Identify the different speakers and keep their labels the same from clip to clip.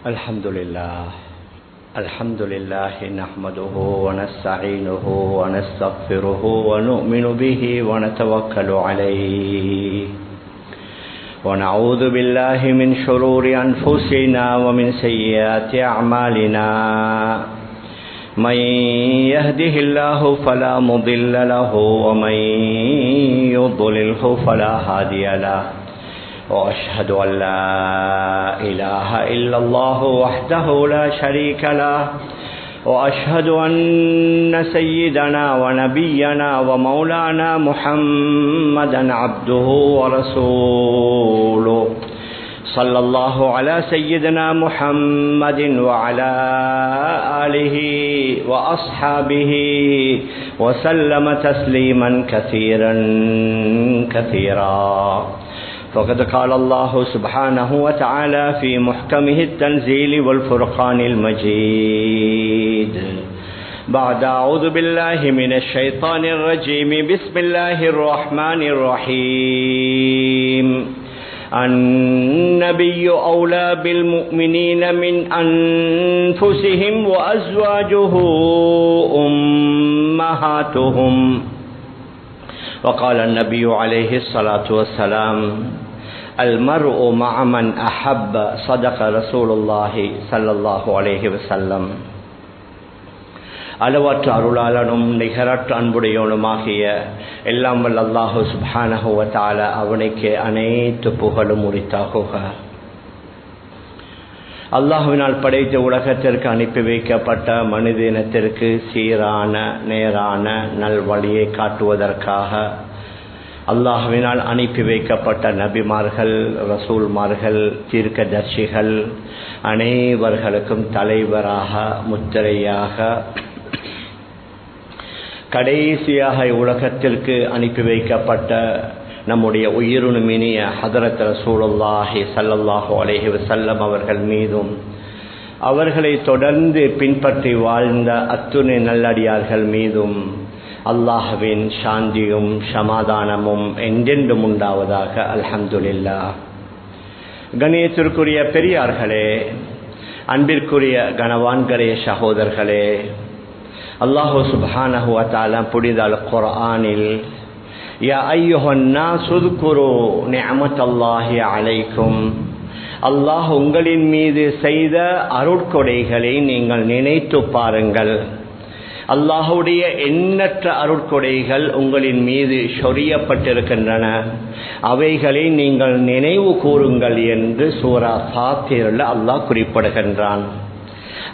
Speaker 1: الحمد لله نحمده ونستعينه ونستغفره ونؤمن به ونتوكل عليه ونعوذ بالله من شرور أنفسنا ومن سيئات أعمالنا من يهده الله فلا مضل له ومن يضلله فلا هادي له وأشهد أن لا إله إلا الله وحده لا شريك له وأشهد أن سيدنا ونبينا ومولانا محمدا عبده ورسوله صلى الله على سيدنا محمد وعلى آله وأصحابه وسلم تسليما كثيرا فقد قال الله سبحانه وتعالى في محكمه التنزيل والفرقان المجيد بعد أعوذ بالله من الشيطان الرجيم بسم الله الرحمن الرحيم النبي أولى بالمؤمنين من أنفسهم وأزواجه أمهاتهم وقال النبي عليه الصلاة والسلام المرء مع من أحب صدق رسول الله صلى الله عليه وسلم. அளவற்ற அருளாளனும் நிகரற்ற அன்புடையவனுமாகிய எல்லாம் வல்ல அல்லாஹு சுப்ஹானஹு வ தஆலா அவனுக்கு அனைத்து புகழும் உரித்தாகுக. அல்லாஹுவினால் படைத்த உலகத்திற்கு அனுப்பி வைக்கப்பட்ட மனித இனத்திற்கு சீரான நேரான நல்வழியை காட்டுவதற்காக அல்லாஹுவினால் அனுப்பி வைக்கப்பட்ட நபிமார்கள், ரசூல்மார்கள், தீர்க்கதர்சிகள் அனைவர்களுக்கும் தலைவராக முத்திரையாக கடைசியாக உலகத்திற்கு அனுப்பி வைக்கப்பட்ட நம்முடைய உயிருமினிய ஹதரத் ரசூலுல்லாஹி ஸல்லல்லாஹு அலைஹி வஸல்லம் அவர்கள் மீதும் அவர்களை தொடர்ந்து பின்பற்றி வாழ்ந்த அத்துணை நல்லடியார்கள் மீதும் அல்லாஹ்வின் சாந்தியும் சமாதானமும் என்றென்றும் உண்டாவதாக. அல்ஹம்துலில்லாஹ். கண்ணியத்திற்குரிய பெரியார்களே, அன்பிற்குரிய கனவான்களே, சகோதரர்களே, அல்லாஹு சுப்ஹானஹு வ தஆலா புனித அல் குர்ஆனில் யா அய்யுஹன் நாஸ் உذ்குரு நிஅமத்தல்லாஹி அலைக்கும், அல்லாஹ் உங்களின் மீது செய்த அருட்கொடைகளை நீங்கள் நினைத்து பாருங்கள். அல்லாஹுடைய எண்ணற்ற அருட்கொடைகள் உங்களின் மீது சொரியப்பட்டிருக்கின்றன, அவைகளை நீங்கள் நினைவு கூறுங்கள் என்று சூரா ஃபாத்திரில் அல்லாஹ் குறிப்பிடுகின்றான்.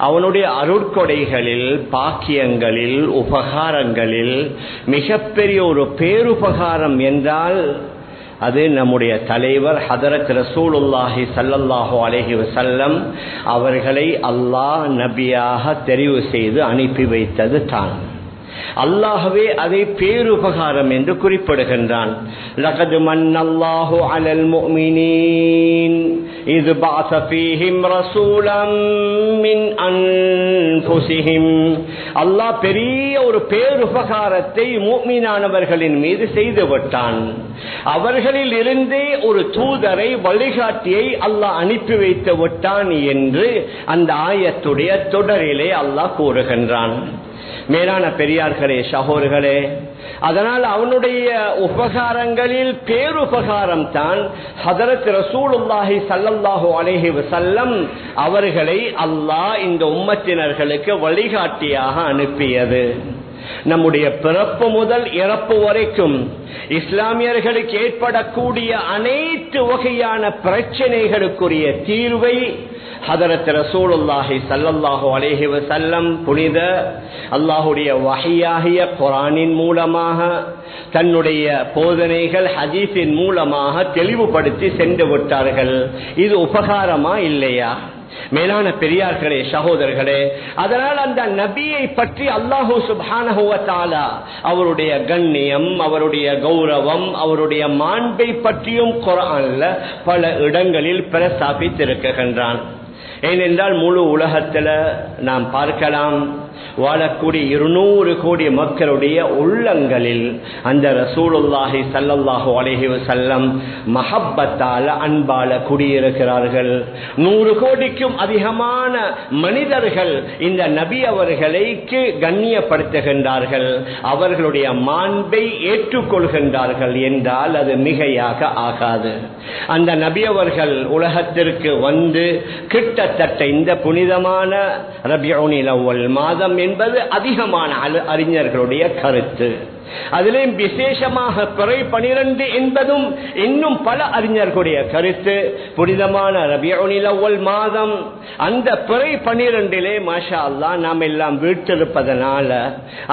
Speaker 1: அவனுடைய அருட்கொடைகளில், பாக்கியங்களில், உபகாரங்களில் மிகப்பெரிய ஒரு பேருபகாரம் என்றால் அது நம்முடைய தலைவர் ஹதரத் ரசூலுல்லாஹி ஸல்லல்லாஹு அலைஹி வஸல்லம் அவர்களை அல்லாஹ் நபியாக தெரிவு செய்து அனுப்பி வைத்தது தான். அல்லாஹ்வே அதை பேருபகாரம் என்று குறிப்பிடுகின்றான். லகத் மன்னல்லாஹு அலல் முஃமினீன் இஸ் பஅஸ ஃபீஹிம் ரசூலம் மின் அன்ஃபுஸிஹிம். அல்லாஹ் பெரிய ஒரு பேருபகாரத்தை முஃமினானவர்களின் மீது செய்து விட்டான். அவர்களில் இருந்தே ஒரு தூதரை, வழிகாட்டியை அல்லாஹ் அனுப்பி வைத்து விட்டான் என்று அந்த ஆயத்துடைய தொடரிலே அல்லாஹ் கூறுகின்றான். மேலான பெரியார்களே, சகோதரர்களே, அதனால் அவனுடைய உபகாரங்களில் பேருபகாரம் தான் ஹதரத் ரசூலுல்லாஹி ஸல்லல்லாஹு அலைஹி வஸல்லம் அவர்களை அல்லாஹ் இந்த உம்மத்தினர்களுக்கு வழிகாட்டியாக அனுப்பியது. நம்முடைய பிறப்பு முதல் இறப்பு வரைக்கும் இஸ்லாமியர்களுக்கு ஏற்படக்கூடிய அனைத்து வகையான பிரச்சனைகளுக்குரிய தீர்வை ஹதரத் ரசூலுல்லாஹி ஸல்லல்லாஹு அலைஹி வஸல்லம் புனித அல்லாஹுடைய வஹியாகிய குர்ஆனின் மூலமாக, தன்னுடைய போதனைகள் ஹதீஸின் மூலமாக தெளிவுபடுத்தி சென்று விட்டார்கள். இது உபகாரமா இல்லையா? மேலான பெரியார்களே, சகோதரர்களே, அதனால் அந்த நபியை பற்றி அல்லாஹு சுப்ஹானஹு வ தஆலா அவருடைய கண்ணியம், அவருடைய கௌரவம், அவருடைய மாண்பை பற்றியும் குர்ஆன்ல பல இடங்களில் பிரஸ்தாபித்திருக்கின்றான். ஏனென்றால் முழு உலகத்துல நாம் பார்க்கலாம், வாழக்கூடிய 200 கோடி மக்களுடைய உள்ளங்களில் அந்த ரசூலுல்லாஹி ஸல்லல்லாஹு அலைஹி வஸல்லம் மஹப்பத்தால அன்பால குடியிருக்கிறார்கள். 100 கோடிக்கும் அதிகமான மனிதர்கள் இந்த நபி அவர்களுக்கு கண்ணியப்படுத்துகின்றார்கள், அவர்களுடைய மாண்பை ஏற்றுக்கொள்கின்றார்கள் என்றால் அது மிகையாக ஆகாது. அந்த நபி அவர்கள் உலகத்திற்கு வந்து கிட்டத்தட்ட இந்த புனிதமான ரபியுல் அவ்வல் மாதம் என்பது அதிகமான அறிஞர்களுடைய கருத்து. அதிலும் விசேஷமாக பிறை 12 என்பதும் இன்னும் பல அறிஞர்களுடைய கருத்து. புனிதமான ரபியுல் அவ்வல் மாதம் அந்த பிறை 12 மாஷா அல்லாஹ் நாம் எல்லாம் வீட்டிருப்பதனால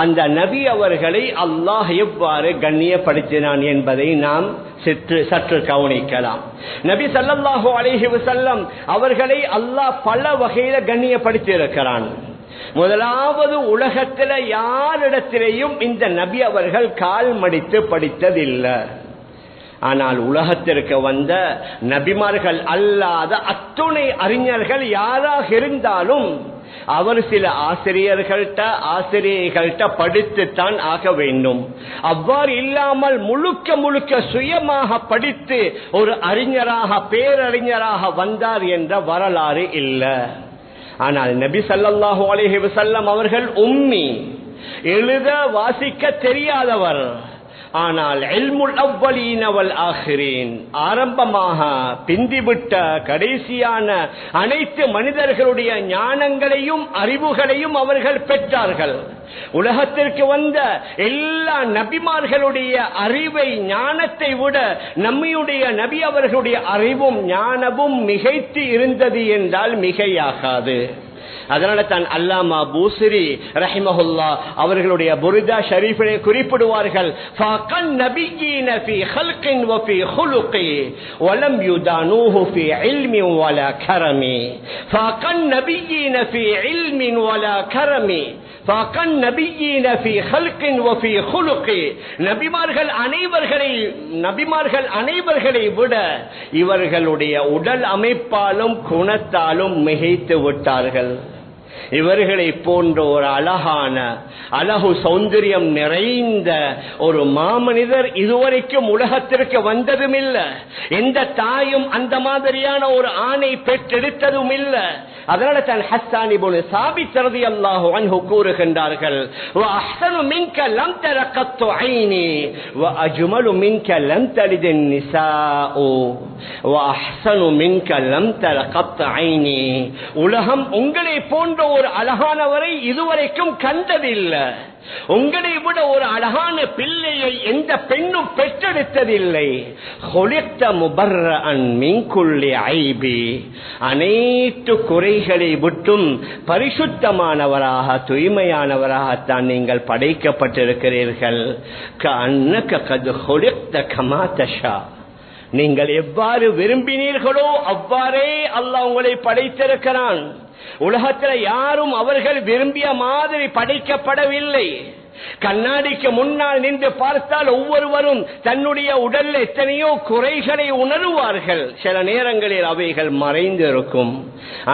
Speaker 1: அந்த நபி அவர்களை அல்லாஹ் எவ்வாறு கண்ணியப்படுத்தினான் என்பதை நாம் சற்று கவனிக்கலாம். நபி ஸல்லல்லாஹு அலைஹி வஸல்லம் அவர்களை அல்லாஹ் பல வகையில கண்ணியப்படுத்தி இருக்கிறான். முதலாவது, உலகத்தில் யாரிடத்திலேயும் இந்த நபி அவர்கள் கால் மடித்து படித்ததில்லை. ஆனால் உலகத்திற்கு வந்த நபிமார்கள் அல்லாத அத்துணை அறிஞர்கள் யாராக இருந்தாலும் அவர் சில ஆசிரியர்கள்ட்ட படித்துத்தான் ஆக வேண்டும். அவ்வாறு இல்லாமல் முழுக்க சுயமாக படித்து ஒரு அறிஞராக பேரறிஞராக வந்தார் என்ற வரலாறு இல்லை. ஆனால் நபி ஸல்லல்லாஹு அலைஹி வஸல்லம் அவர்கள் உம்மி, எழுத வாசிக்க தெரியாதவர். ஆனால் இல்முல் அவ்வலீன வல் ஆகிரீன், ஆரம்பமாக பிந்திவிட்ட கடைசியான அனைத்து மனிதர்களுடைய ஞானங்களையும் அறிவுகளையும் அவர்கள் பெற்றார்கள். உலகத்திற்கு வந்த எல்லா நபிமார்களுடைய அறிவை ஞானத்தை விட நம்முடைய நபி அவர்களுடைய அறிவும் ஞானமும் மிகைத்து இருந்தது என்றால் மிகையாகாது. அதனால தான் அல்லாமா பூசிரி ரஹிமஹுல்லாஹ் அவர்களுடைய புர்தா ஷரீஃபிலே குறிப்பிடுவார்கள், ஃபகன் நபியீன ஃபீ ஹல்கின் வ ஃபீ ஹுலுகி வலம் யுதானூஹு ஃபீ இல்மி வலா கரமி, ஃபகன் நபியீன ஃபீ இல்மி வலா கரமி, ஃபகன் நபியீன ஃபீ ஹல்கின் வ ஃபீ ஹுலுகி. நபிமார்கள் அனைவர்களை விட இவர்களுடைய உடல் அமைப்பாலும் குணத்தாலும் மிகைத்து விட்டார்கள். இவர்களை போன்ற ஒரு அழகு சௌந்தரியம் நிறைந்த ஒரு மாமனிதர் இதுவரைக்கும் உலகத்திற்கு வந்ததும் இல்லை. எந்த தாயும் அந்த மாதிரியான ஒரு ஆணை பெற்றெடுத்ததும் இல்லை. அதனால தான் ஹஸ்ஸான் இப்னு சாபித் ரலியல்லாஹு அன்ஹு கூறுகின்றார்கள், வ அஹ்ஸனு மின்க லம் தர கத்து ஐனி வ அஜ்மலு மின்க லம் தலிதின் நிசாஉ வ அஹ்ஸனு மின்க லம் தர கத்து ஐனி. உலகம் உங்களை போன்ற ஒரு அழகானவரை இதுவரைக்கும் கண்டதில்லை. உங்களை விட ஒரு அழகான பிள்ளையை எந்த பெண்ணும் பெற்றெடுத்ததில்லை. அனைத்து குறைகளை விட்டும் பரிசுத்தமானவராக தூய்மையானவராகத்தான் நீங்கள் படைக்கப்பட்டிருக்கிறீர்கள். நீங்கள் எவ்வாறு விரும்பினீர்களோ அவ்வாறே அல்லாஹ் உங்களை படைத்திருக்கிறான். உலகத்தில் யாரும் அவர்கள் விரும்பிய மாதிரி படைக்கப்படவில்லை. கண்ணாடிக்கு முன்னால் நின்று பார்த்தால் ஒவ்வொருவரும் தன்னுடைய உடலில் எத்தனையோ குறைகளை உணருவார்கள். சில நேரங்களில் அவைகள் மறைந்து இருக்கும்.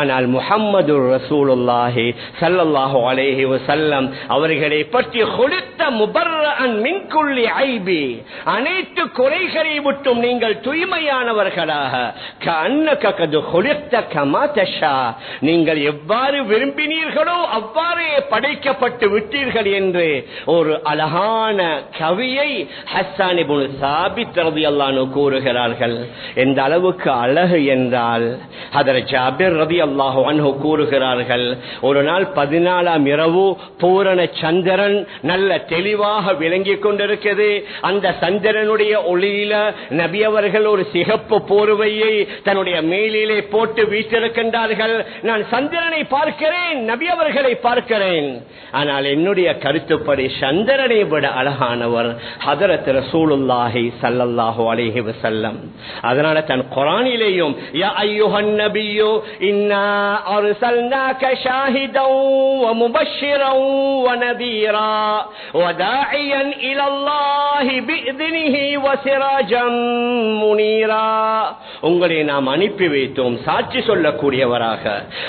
Speaker 1: ஆனால் முஹம்மது ரசூலுல்லாஹி ஸல்லல்லாஹு அலைஹி வஸல்லம் அவர்களை பற்றி ஹுலித்த முபர்ரஅன் மின் குல்லி ஐபி, அனைத்து குறைகளை விட்டும் நீங்கள் தூய்மையானவர்களாக, கஅன்னக கத் ஹுலித்த கமா தஷா, நீங்கள் எவ்வாறு விரும்பினீர்களோ அவ்வாறே படைக்கப்பட்டு விட்டீர்கள் என்று ஒரு அழகான கவியை ஹஸ்ஸான் இப்னு சாபித் ரலியல்லாஹு அன்ஹு கூறுகிறார்கள். எந்த அளவுக்கு அழகு என்றால் ஹதரத் ஜாபிர் ரலியல்லாஹு அன்ஹு கூறுகிறார்கள், ஒரு நாள் 14ஆம் இரவு பூரண சந்திரன் நல்ல தெளிவாக விளங்கிக் கொண்டிருக்கிறது. அந்த சந்திரனுடைய ஒளியில நபி அவர்கள் ஒரு சிகப்பு போர்வையை தன்னுடைய மேலிலே போட்டு வீற்றிருக்கின்றார்கள். நான் சந்திரனை பார்க்கிறேன், நபி அவர்களை பார்க்கிறேன். ஆனால் என்னுடைய கருத்துப்படி சந்திரனை விட அழகானவர் ஹதரத் ரசூலுல்லாஹி ஸல்லல்லாஹு அலைஹி வஸல்லம். அதனால தன் குர்ஆனிலேயும் யா அய்யுஹன் நபியு இன்னா அர்சல்னாக ஷாஹிதன் வ முபஷ்ஷிரன் வ நதீரா வ தாஇயன் இலல்லாஹி பிஇذனிஹி வ சிராஜம் முனீரா. உங்களை நாம் அனுப்பி வைத்தோம் சாட்சி சொல்லக்கூடியவராக,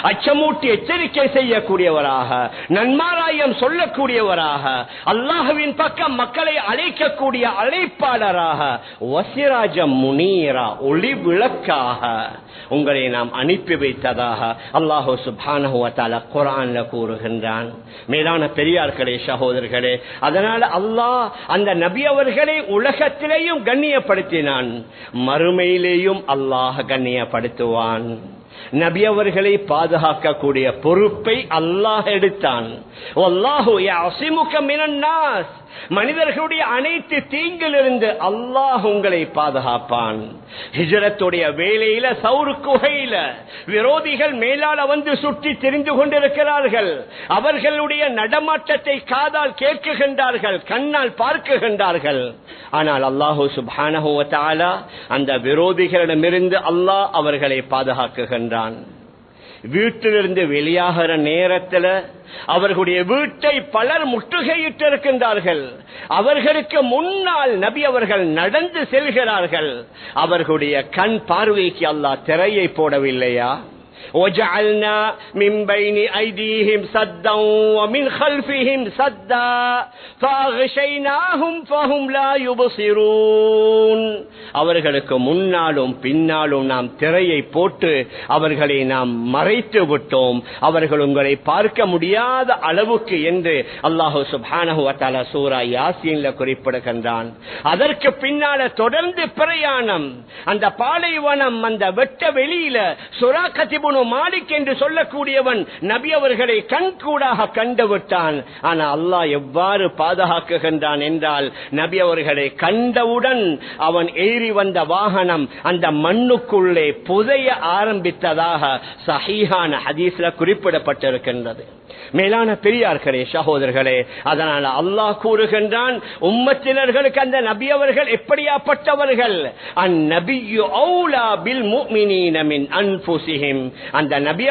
Speaker 1: அச்சமூட்டி எச்சரிக்கை செய்யக்கூடியவராக, நன்மாராயம் சொல்லக்கூடியவராக, அல்லாஹ்வின் பக்கம் மக்களை அழைக்கக்கூடிய அழைப்பாளராக, வசிராஜம் முனீரா ஒளி விளக்காக உங்களை நாம் அனுப்பி வைத்ததாக அல்லாஹ் சுப்ஹானஹு வ தஆலா குர்ஆன்ல கூறுகின்றான். மேலான பெரியார்களே, சகோதரர்களே, அதனால அல்லாஹ் அந்த நபி அவர்களை உலகத்திலேயும் கண்ணியப்படுத்தினான், மறுமையிலேயும் அல்லாஹ் கண்ணியப்படுத்துவான். நபி அவர்களை பாதுகாக்கக்கூடிய பொறுப்பை அல்லாஹ் எடுத்தான். வல்லாஹு யஅஸிமுக மினன் நாஸ், மனிதர்களுடைய அனைத்து தீங்கிலிருந்து அல்லாஹ் உங்களை பாதுகாப்பான். ஹிஜ்ரத்துடைய வேளையில சௌர் குகையில விரோதிகள் மேலால வந்து சுற்றி திரிந்து கொண்டிருக்கிறார்கள். அவர்களுடைய நடமாட்டத்தை காதால் கேட்குகின்றார்கள், கண்ணால் பார்க்குகின்றார்கள். ஆனால் அல்லாஹு சுப்ஹானஹு வ தஆலா அந்த விரோதிகளிடமிருந்து அல்லாஹ் அவர்களை பாதுகாக்குகின்றான். வீட்டிலிருந்து வெளியாகிற நேரத்தில் அவர்களுடைய வீட்டை பலர் முற்றுகையிட்டு இருக்கின்றார்கள். அவர்களுக்கு முன்னால் நபி அவர்கள் நடந்து செல்கிறார்கள். அவர்களுடைய கண் பார்வைக்கு அல்லாஹ் திரையை போடவில்லையா? وَجَعَلْنَا مِنْ بَيْنِ أَيْدِيهِمْ سَدًّا وَمِنْ خَلْفِهِمْ سَدًّا فَأَغْشَيْنَاهُمْ فَهُمْ لَا يُبْصِرُونَ. அவர்களுக்கு முன்னாலும் பின்னாலும் நாம் திரையை போட்டு அவர்களை நாம் மறைத்து விட்டோம், அவர்கள் உங்களை பார்க்க முடியாத அளவுக்கு என்று அல்லாஹ் சுப்ஹானஹு வ தஆலா சூரா யாசீன்ல குறிப்பிடுகின்றான். அதற்கு பின்னால தொடர்ந்து பிரயாணம், அந்த பாலைவனம், அந்த வெட்ட வெளியில சுராகத் இப்னு மாலிக் என்று சொல்லக்கூடியவன் நபி அவர்களை கண்கூடாக கண்டுவிட்டான். ஆனால் அல்லாஹ் எவ்வாறு பாதுகாக்குகின்றான் என்றால், நபி அவர்களை கண்டவுடன் அவன் ஏறி வந்த வாகனம் அந்த மண்ணுக்குள்ளே புதைய ஆரம்பித்ததாக சஹீஹான ஹதீஸ்ல குறிப்பிடப்பட்டிருக்கின்றது. மேலான பெரியார்களே, சகோதரர்களே, அதனால அல்லாஹ் கூறுகின்றான், உம்மத்தினர்களுக்கு அந்த நபி அவர்கள் எப்படியாப்பட்டவர்கள்? அந்நபியு அவுலா பில் முஃமினீன மின் அன்ஃபுஸிஹிம். அந்த நபி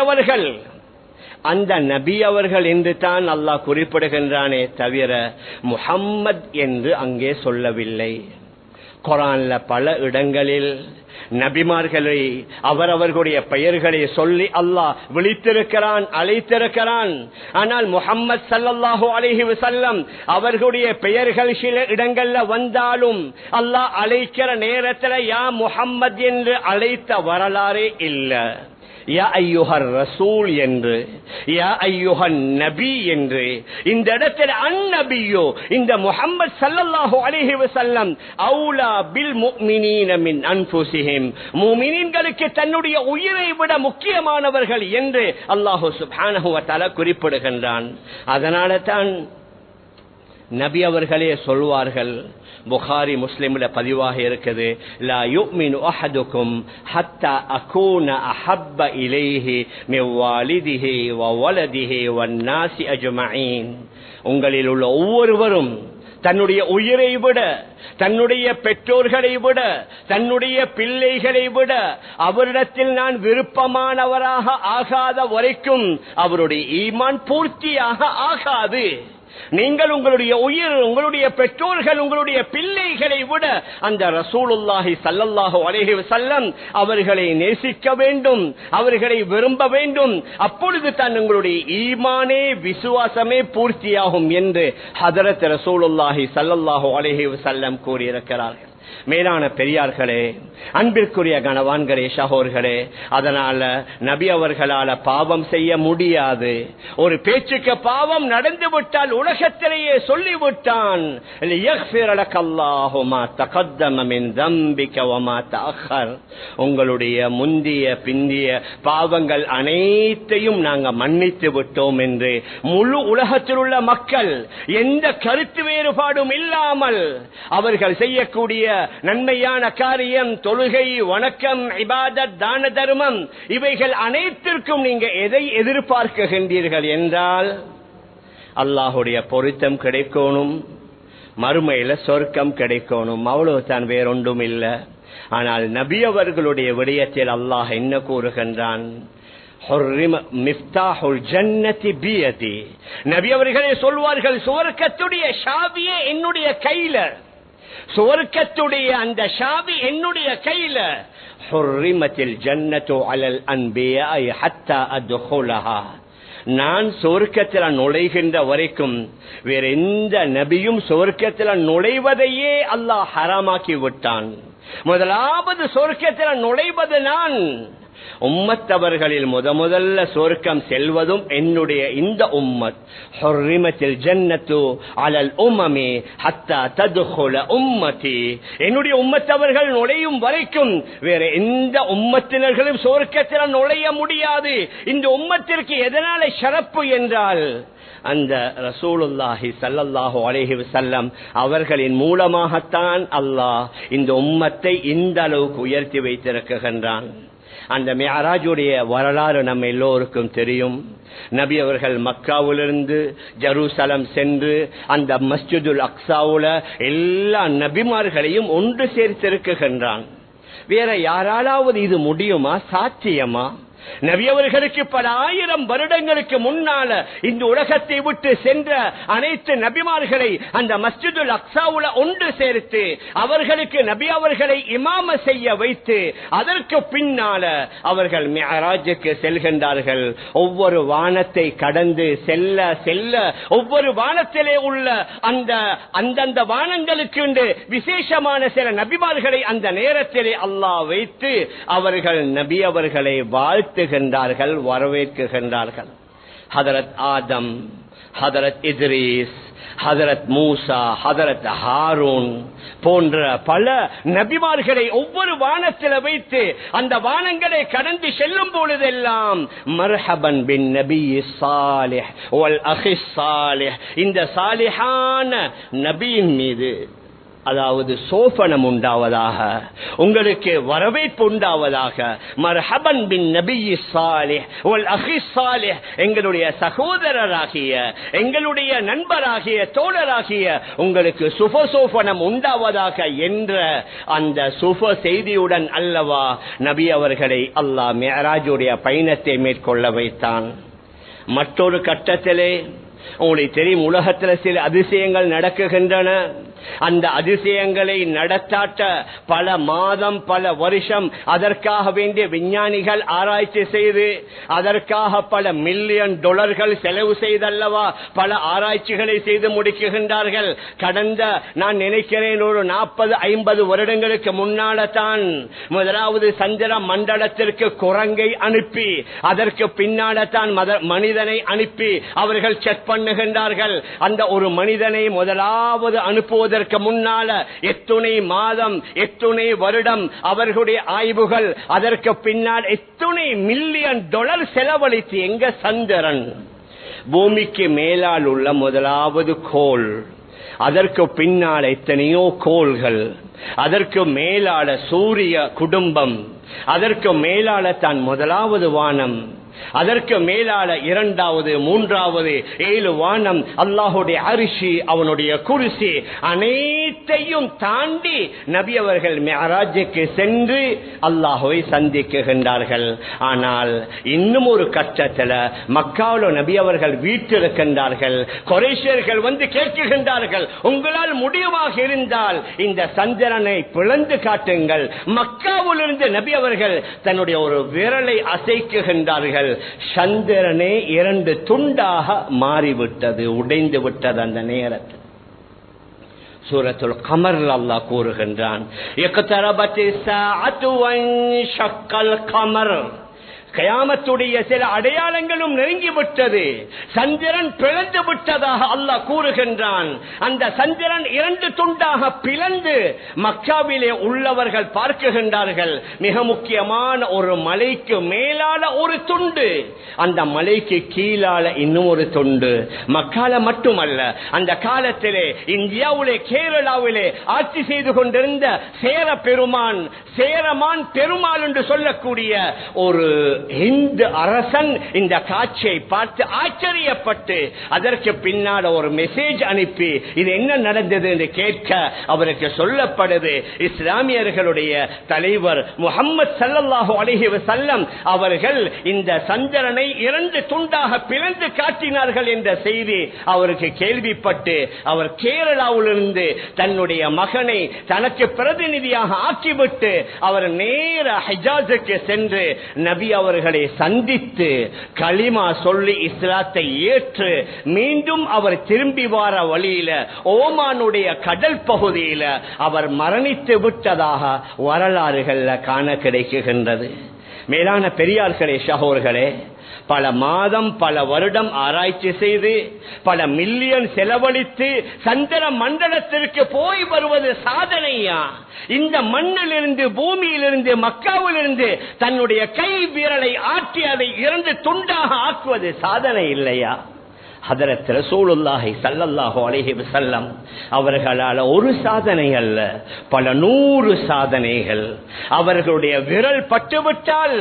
Speaker 1: அவர்கள் என்று தான் அல்லாஹ் குறிப்பிடுகின்றானே தவிர முஹம்மத் என்று அங்கே சொல்லவில்லை. குர்ஆன்ல பல இடங்களில் நபிமார்களை அவரவர்களுடைய பெயர்களை சொல்லி அல்லாஹ் விழித்திருக்கிறான், அழைத்திருக்கிறான். ஆனால் முஹம்மது ஸல்லல்லாஹு அலைஹி வஸல்லம் அவர்களுடைய பெயர்கள் சில இடங்கள்ல வந்தாலும் அல்லாஹ் அழைக்கிற நேரத்தில் யா முஹம்மத் என்று அழைத்த வரலாறே இல்லை. யா ஐயுஹர் ரசூல் என்று, யா ஐயுஹன் நபி என்று. இந்த இடத்தில் அந்நபியோ, இந்த முஹம்மது ஸல்லல்லாஹு அலைஹி வஸல்லம் அவுலா பில் முஃமினீன மின் அன்ஃபுஸிஹிம், முஃமினீன்களுக்கு தன்னுடைய உயிரை விட முக்கியமானவர்கள் என்று அல்லாஹ் சுப்ஹானஹு வ தஆலா குறிப்பிடுகின்றான். அதனால தான் நபி அவர்களே சொல்வார்கள், புகாரி முஸ்லிம்ல பதிவாக இருக்குது, லா யுமினு அஹதுக்கும் ஹத்தா அகூன அஹப்ப இலைஹி மின் வாலிதிஹி வ வலதிஹி வன் நாஸி அஜ்மஈன். உங்களில் உள்ள ஒவ்வொருவரும் தன்னுடைய உயிரை விட, தன்னுடைய பெற்றோர்களை விட, தன்னுடைய பிள்ளைகளை விட அவரிடத்தில் நான் விருப்பமானவராக ஆகாத வரைக்கும் அவருடைய ஈமான் பூர்த்தியாக ஆகாது. நீங்கள் உங்களுடைய உயிர், உங்களுடைய பெற்றோர்கள், உங்களுடைய பிள்ளைகளை விட அந்த ரசூலுல்லாஹி ஸல்லல்லாஹு அலைஹி வஸல்லம் அவர்களை நேசிக்க வேண்டும், அவர்களை விரும்ப வேண்டும். அப்பொழுது தான் உங்களுடைய ஈமானே, விசுவாசமே பூர்த்தியாகும் என்று ஹதரத் ரசூலுல்லாஹி ஸல்லல்லாஹு அலைஹி வஸல்லம் கூறியிருக்கிறார்கள். மேலான பெரியார்களே, அன்பிற்குரிய கணவான்களே, சகோதரர்களே, அதனால நபி அவர்களால பாவம் செய்ய முடியாது. ஒரு பேச்சுக்கு பாவம் நடந்து விட்டால் உலகத்திலேயே சொல்லிவிட்டான், உங்களுடைய முந்திய பிந்திய பாவங்கள் அனைத்தையும் நாங்கள் மன்னித்து விட்டோம் என்று முழு உலகத்தில் உள்ள மக்கள் எந்த கருத்து வேறுபாடும் இல்லாமல் அவர்கள் செய்யக்கூடிய நன்மையான காரியம், தொழுகை, வணக்கம், இபாதத், தான தர்மம், இவைகள் அனைத்திற்கும் நீங்க எதை எதிர்பார்க்கின்றீர்கள் என்றால் அல்லாஹுடைய பொருத்தம் கிடைக்கணும், மறுமையில சொர்க்கம் கிடைக்கணும், அவ்வளவுதான், வேறொன்றும் இல்லை. ஆனால் நபி அவர்களுடைய விடயத்தில் அல்லாஹ் என்ன கூறுகின்றான்? நபி அவர்களே சொல்வார்கள், சுவர்க்கத்துடைய சாவியே என்னுடைய கையில, சுவர்க்கத்துடைய அந்த சாவி என்னுடைய கையில. ஹுர்ரிமத்தில் ஜன்னத்து அலல் அன்பியா ஹத்தா அத்ஹுலஹா. நான் சொர்க்கத்தில் நுழைகின்ற வரைக்கும் வேற எந்த நபியும் சொர்க்கத்தில் நுழைவதையே அல்லாஹ் ஹராமாக்கி விட்டான். முதலாவது சொர்க்கத்தில் நுழைவது நான். உம்மத்தவர்களில் முதல்ல சொர்க்கம் செல்வதும் என்னுடைய இந்த உம்மத். ஹுர்ரிமத்தில் ஜன்னத்து அலல் உம்மமி ஹத்தா தத்ஹுல உம்மதி. என்னுடைய உம்மத்தவர்கள் நுழையும் வரைக்கும் வேற எந்த உம்மத்தினர்களும் சொர்க்கத்தில் நுழைய முடியாது. இந்த உம்மத்திற்கு எதனால சிறப்பு என்றால், அந்த ரசூலுல்லாஹி ஸல்லல்லாஹு அலைஹி வஸல்லம் அவர்களின் மூலமாகத்தான் அல்லாஹ் இந்த உம்மத்தை இந்த அளவுக்கு உயர்த்தி வைத்திருக்கின்றான். அந்த மிஅராஜுடைய வரலாறு நம்ம எல்லோருக்கும் தெரியும். நபி அவர்கள் மக்காவிலிருந்து ஜெருசலம் சென்று அந்த மஸ்ஜிதுல் அக்ஸாவுல எல்லா நபிமார்களையும் ஒன்று சேர்த்திருக்கின்றான். வேற யாராலாவது இது முடியுமா? சாத்தியமா? நபி அவர்களுக்கு பல ஆயிரம் வருடங்களுக்கு முன்னால இந்த உலகத்தை விட்டு சென்ற அனைத்து நபிமார்களை அந்த மஸ்ஜிதுல் அக்ஸாவுல ஒன்று சேர்த்து அவர்களுக்கு நபி அவர்களை இமாம செய்ய வைத்து அதற்கு பின்னால அவர்கள் மிஅராஜுக்கு செல்கின்றார்கள். ஒவ்வொரு வானத்தை கடந்து செல்ல செல்ல ஒவ்வொரு வானத்திலே உள்ள அந்தந்த வானங்களுக்கு விசேஷமான சில நபிமார்களை அந்த நேரத்திலே அல்லாஹ் வைத்து அவர்கள் நபி அவர்களை வாழ்த்துகின்றார்கள், வரவேற்கின்றார்கள். ஹதரத் ஆதம், ஹதரத் இத்ரீஸ், ஹதரத் மூசா, ஹதரத் ஹாரூன் போன்ற பல நபிமார்களை ஒவ்வொரு வானத்தில் வைத்து அந்த வானங்களை கடந்து செல்லும் பொழுதெல்லாம் மர்ஹபன் பின் நபி சாலிஹ் வல் அஹி சாலிஹ், இந்த சாலிஹான நபியின் மீது அதாவது சோபனம் உண்டாவதாக, உங்களுக்கு வரவேற்பு உண்டாவதாக. மர்ஹபன் பின் நபி சாலிஹ் வல் அஹி சாலிஹ், எங்களுடைய சகோதரராகிய எங்களுடைய நண்பராகிய தோழராகிய உங்களுக்கு சுபசோபனம் உண்டாவதாக என்ற அந்த சுப செய்தியுடன் அல்லவா நபி அவர்களை அல்லாஹ் மிஅராஜுடைய பயணத்தை மேற்கொள்ள வைத்தான். மற்றொரு கட்டத்திலே உங்களுக்கு தெரியும், உலகத்தில் சில அதிசயங்கள் நடக்குகின்றன. அந்த அதிசயங்களை நடத்தாட்ட பல மாதம் பல வருஷம் அதற்காக வேண்டிய விஞ்ஞானிகள் ஆராய்ச்சி செய்து அதற்காக பல மில்லியன் டாலர்கள் செலவு செய்தல்லவா பல ஆராய்ச்சிகளை செய்து முடிக்குகின்றார்கள். கடந்த நான் நினைக்கிறேன் ஒரு 40-50 வருடங்களுக்கு முன்னால தான் முதலாவது சந்திர மண்டலத்திற்கு குரங்கை அனுப்பி அதற்கு பின்னால தான் மனிதனை அனுப்பி அவர்கள் செக் பண்ணுகின்றார்கள். அந்த ஒரு மனிதனை முதலாவது அனுப்புவதற்கு முன்னால எத்துணை மாதம் எத்துணை வருடம் அவர்களுடைய ஆய்வுகள், அதற்கு பின்னால் எத்துணை மில்லியன் டாலர் செலவழித்து எங்க சந்திரன் பூமிக்கு மேலால் உள்ள முதலாவது கோள், அதற்கு பின்னால் எத்தனையோ கோள்கள், அதற்கு மேலான சூரிய குடும்பம், அதற்கு மேலான தான் முதலாவது வானம், அதற்கு மேலான 2வது 3வது 7 வானம், அல்லாஹுடைய அரிசி, அவனுடைய குர்சி அனைத்தையும் தாண்டி நபி அவர்கள் மிஅராஜுக்கு சென்று அல்லாஹ்வை சந்திக்குகின்றார்கள். ஆனால் இன்னும் ஒரு கட்டத்தில் மக்காவுல நபி அவர்கள் வீட்டிருக்கின்றார்கள். குறைஷியர்கள் வந்து கேட்கின்றார்கள், உங்களால் முடிவாக இருந்தால் இந்த சந்திரனை பிளந்து காட்டுங்கள். மக்காவிலிருந்து நபி அவர்கள் தன்னுடைய ஒரு விரலை அசைக்குகின்றார்கள். சந்திரனே 2 துண்டாக மாறிவிட்டது, உடைந்து விட்டது. அந்த நேரத்தில் சூரத்துல் கமர் அல்லாஹ் கூறுகின்றான், இக்தரபத்திஸ் ஸாஅத்து வன்ஷக்கல் கமர், கயாமத்துடைய சில அடையாளங்களும் நெருங்கிவிட்டது, சந்திரன் பிளந்து விட்டதாக அல்லாஹ் கூறுகின்றான். அந்த சந்திரன் 2 துண்டாக பிளந்து மக்காவிலே உள்ளவர்கள் பார்க்குகின்றார்கள். மிக முக்கியமான ஒரு மலைக்கு மேலால ஒரு துண்டு, அந்த மலைக்கு கீழால இன்னும் ஒரு துண்டு. மக்கால மட்டுமல்ல, அந்த காலத்திலே இந்தியாவிலே கேரளாவிலே ஆட்சி செய்து கொண்டிருந்த சேர பெருமான், சேரமான் பெருமாள் என்று சொல்லக்கூடிய ஒரு இந்து அரசன் இந்த காட்சியை பார்த்து ஆச்சரியப்பட்டு அதற்கு பின்னால் ஒரு மெசேஜ் அனுப்பி இது என்ன நடந்தது என்று கேட்க அவருக்கு சொல்லப்படுது, இஸ்லாமியர்களுடைய தலைவர் முஹம்மது ஸல்லல்லாஹு அலைஹி வஸல்லம் அவர்கள் இந்த சந்திரனை 2 துண்டாக பிளந்து காட்டினார்கள் என்ற செய்தி அவருக்கு கேள்விப்பட்டு அவர் கேரளாவிலிருந்து தன்னுடைய மகனை தனக்கு பிரதிநிதியாக ஆக்கிவிட்டு அவர் நேர ஹிஜாஸுக்கு சென்று நபி அவர்களை சந்தித்து கலிமா சொல்லி இஸ்லாத்தை ஏற்று மீண்டும் அவர் திரும்பி வர வழியில ஓமானுடைய கடல் பகுதியில அவர் மரணித்து விட்டதாக வரலாறுகள் காண கிடைக்கின்றது. மேலான பெரியார்களே, சகோதரர்களே, பல மாதம் பல வருடம் ஆராய்ச்சி செய்து பல மில்லியன் செலவழித்து சந்திர மண்டலத்திற்கு போய் வருவது சாதனையா? இந்த மண்ணிலிருந்து பூமியிலிருந்து மக்காவிலிருந்து தன்னுடைய கை விரலை ஆட்டி அதை 2 துண்டாக ஆக்குவது சாதனை இல்லையா? ஹதரத் ரசூலுல்லாஹி ஸல்லல்லாஹு அலைஹி வஸல்லம் அவர்களால் ஒரு சாதனை அல்ல, பல 100 சாதனைகள். அவர்களுடைய விரல் பட்டுவிட்டால்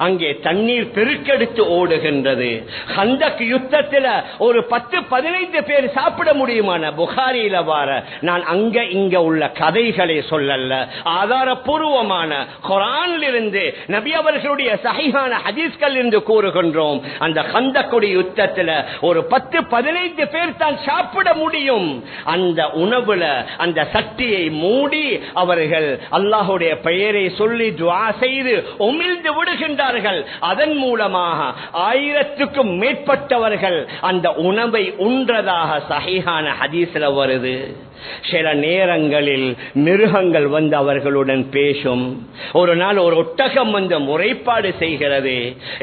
Speaker 1: அங்கே தண்ணீர் பெருக்கெடுத்து ஓடுகின்றது. கந்தக் யுத்தத்தில் ஒரு 10-15 பேர் சாப்பிட முடியுமான புகாரியில வார நான் அங்க இங்க உள்ள கதைகளை சொல்லல, ஆதாரபூர்வமான குர்ஆனில் இருந்து நபி அவர்களுடைய சஹீஹான ஹதீஸ்கள் இருந்து கூறுகின்றோம். அந்த கந்தக்குடைய யுத்தத்தில் ஒரு 10-15 பேர் தான் சாப்பிட முடியும். அந்த உணவுல அந்த சட்டியை மூடி அவர்கள் அல்லாஹ்வுடைய பெயரை சொல்லி துஆ செய்து உமிழ்ந்து விடுகின்றார்கள். அதன் மூலமாக 1000க்கும் மேற்பட்டவர்கள் அந்த உணவை உண்றதாக சஹீஹான ஹதீஸ்ல வருது. சில நேரங்களில் மிருகங்கள் வந்து அவர்களுடன் பேசும். ஒரு நாள் ஒரு ஒட்டகம் வந்து முறைப்பாடு செய்கிறது,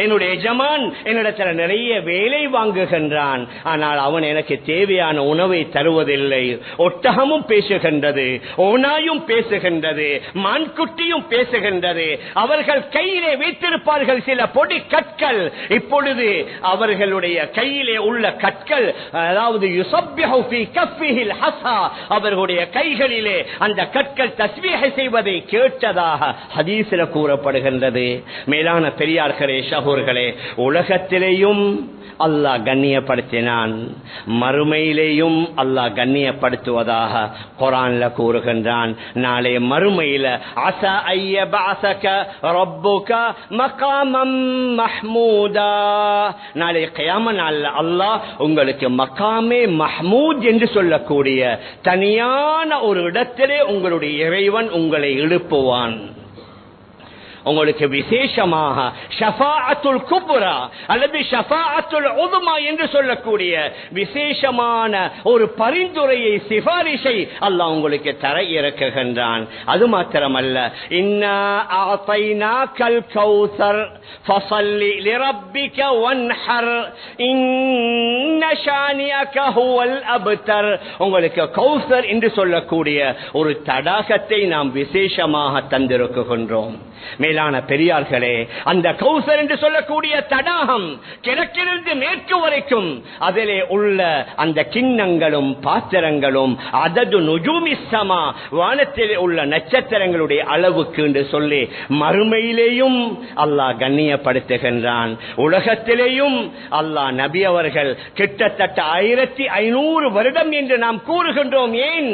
Speaker 1: என்னுடைய எஜமான் என்னிடத்தில் நிறைய வேலை வாங்குகின்றான், ஆனால் அவன் எனக்கு தேவையான உணவை தருவதில்லை. ஒட்டகமும் பேசுகின்றது, ஓனாயும் பேசுகின்றது, மான்குட்டியும் பேசுகின்றது. அவர்கள் கையிலே வைத்திருப்பார்கள் சில பொடி கற்கள். இப்பொழுது அவர்களுடைய கையிலே உள்ள கற்கள், அதாவது யுஸப்பிஹு ஃபீ கஃபிஹில் ஹஸா, அவர்களுடைய கைகளிலே அந்த கற்கள் தஸ்பீஹ் செய்வதை கேட்டதாக ஹதீஸில் கூறப்படுகின்றது. மேலான பெரியார்களே, சகோதரர்களே, உலகத்திலேயும் அல்லாஹ் கண்ணியப்படுத்தினான், மறுமையிலேயும் அல்லாஹ் கண்ணியப்படுத்துவதாக குர்ஆன்ல கூறுகின்றான். நாளை மறுமையில அஸா அய்யபஅஸக ரப்புக மகாமம் மஹ்மூதா, நாளை கியாமத் நாள்ல அல்லாஹ் உங்களுக்கு மகாமே மஹ்மூத் என்று சொல்லக்கூடிய தனியான ஒரு இடத்திலே உங்களுடைய இறைவன் உங்களை எழுப்புவான். உங்களுக்கு விசேஷமாக ஷஃபாஅத்துல் குப்ரா அல்லது ஷஃபாஅத்துல் உதுமா என்று சொல்லக்கூடிய விசேஷமான ஒரு பரிந்துரையை, சிபாரிசை அல்லாஹ் உங்களுக்கு தர இறக்குகின்றான். அது மாத்திரமல்ல, இன்னா அஅதைனாகல் கௌஸர் ஃபஸல்லி லிரப்பிக வன்ஹர் இன்ன ஷானியக ஹுவல் அப்தர். உங்களுக்கு கௌஸர் என்று சொல்லக்கூடிய ஒரு தடாகத்தை நாம் விசேஷமாக தந்திருக்கின்றோம். மேலான பெரியார்களே, அந்த கௌசர் என்று சொல்லக்கூடிய தடாகம் கிழக்கிலிருந்து மேற்கு வரைக்கும் அதிலே உள்ள அந்த கிண்ணங்களும் பாத்திரங்களும் அதது நுஜூமிஸ்ஸமா, வானத்திலே உள்ள நட்சத்திரங்களுடைய அளவுக்கு என்று சொல்லி மறுமையிலேயும் அல்லாஹ் கண்ணியப்படுத்துகின்றான். உலகத்திலேயும் அல்லாஹ் நபி அவர்கள் கிட்டத்தட்ட 1500 வருடம் என்று நாம் கூறுகின்றோம். ஏன்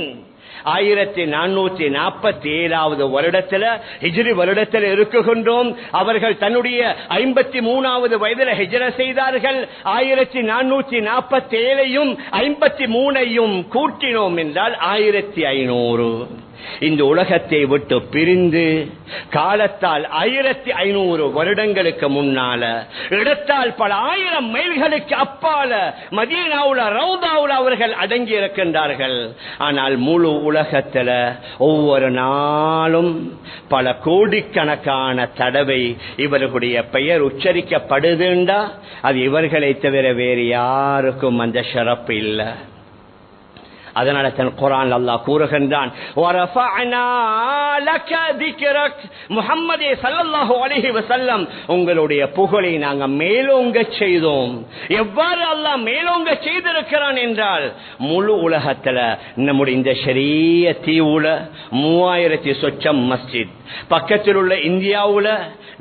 Speaker 1: 1447வது வருடத்தில் ஹிஜ்ரி வருடத்தில் இருக்குகின்றோம். அவர்கள் தன்னுடைய 53வது வயதில் ஹிஜ்ர செய்தார்கள். 1447ஐயும் 53ஐயும் கூட்டினோம் என்றால் 1500. இந்த உலகத்தை விட்டு பிரிந்து காலத்தால் 1500 வருடங்களுக்கு முன்னால, இடத்தால் பல 1000 மைல்களுக்கு அப்பால மதீனாவுல ரவுதாவுல அவர்கள் அடங்கி இருக்கின்றார்கள். ஆனால் முழு உலகத்துல ஒவ்வொரு நாளும் பல கோடிக்கணக்கான தடவை இவர்களுடைய பெயர் உச்சரிக்கப்படுதுண்டா அது இவர்களை தவிர வேறு யாருக்கும் அந்த சிறப்பு இல்லை. அதனால தன் குர்ஆன் அல்லாஹ் கூறுகின்றான், வரஃபஅனா லக திக்ரக், முஹம்மதே ஸல்லல்லாஹு அலைஹி வஸல்லம் உங்களுடைய புகழை நாங்கள் மேலோங்க செய்தோம். எவ்வாறு அல்லாஹ் மேலோங்க செய்திருக்கிறான் என்றால், முழு உலகத்துல நம்முடைய இந்த ஷரிய தீவுல 3000 சொச்சம் மஸ்ஜித், பக்கத்தில் உள்ள இந்தியாவுல